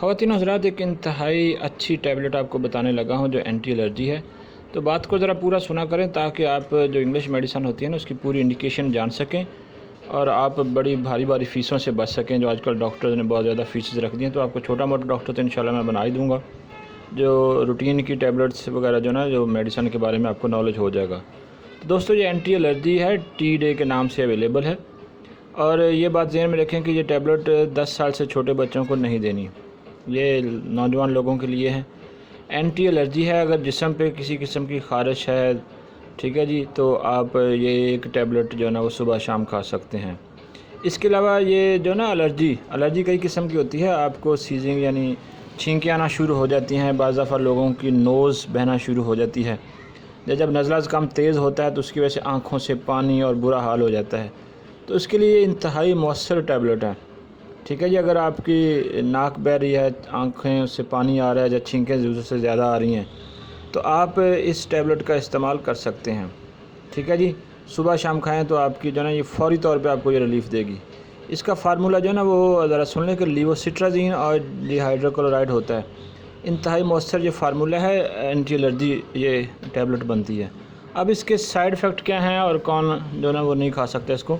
ख़वातीन हज़रात, एक इंतहाई अच्छी टैबलेट आपको बताने लगा हूँ जो एंटी एलर्जी है। तो बात को ज़रा पूरा सुना करें ताकि आप जो इंग्लिश मेडिसिन होती है ना उसकी पूरी इंडिकेशन जान सकें और आप बड़ी भारी भारी फ़ीसों से बच सकें। जो आजकल डॉक्टर्स ने बहुत ज़्यादा फ़ीसेस रख दी हैं, तो आपको छोटा मोटा डॉक्टर तो इंशाल्लाह मैं बना ही दूँगा। जो रूटीन की टैबलेट्स वगैरह जो ना जो मेडिसिन के बारे में आपको नॉलेज हो जाएगा। तो दोस्तों, ये एंटी एलर्जी है, टी डे के नाम से अवेलेबल है। और ये बात ज़हन में रखें कि ये टैबलेट 10 साल से छोटे बच्चों को नहीं देनी, ये नौजवान लोगों के लिए है। एंटी एलर्जी है, अगर जिस्म पे किसी किस्म की ख़ारिश है, ठीक है जी, तो आप ये एक टैबलेट जो है ना वो सुबह शाम खा सकते हैं। इसके अलावा ये जो ना एलर्जी कई किस्म की होती है। आपको सीजिंग यानी छींकें आना शुरू हो जाती हैं, बाज़ दफ़ा लोगों की नोज़ बहना शुरू हो जाती है। जब नज़ला ज़ुकाम तेज़ होता है तो उसकी वजह से आँखों से पानी और बुरा हाल हो जाता है। तो उसके लिए ये इंतहाई मौसर टैबलेट है, ठीक है जी। अगर आपकी नाक बह रही है, आँखें से पानी आ रहा है या छींकें ज़रूरत से ज़्यादा आ रही हैं, तो आप इस टैबलेट का इस्तेमाल कर सकते हैं, ठीक है जी। सुबह शाम खाएं तो आपकी जो है ना ये फ़ौरी तौर पे आपको ये रिलीफ़ देगी। इसका फ़ार्मूला जो है ना वो ज़रा सुन लें कि लीवोसिट्राज़ीन और डिहाइड्रोक्लोराइड होता है। इंतहाई मौसर ये फ़ार्मूला है, एंटी एलर्जी ये टैबलेट बनती है। अब इसके साइड इफ़ेक्ट क्या हैं और कौन जो है ना वो नहीं खा सकता इसको।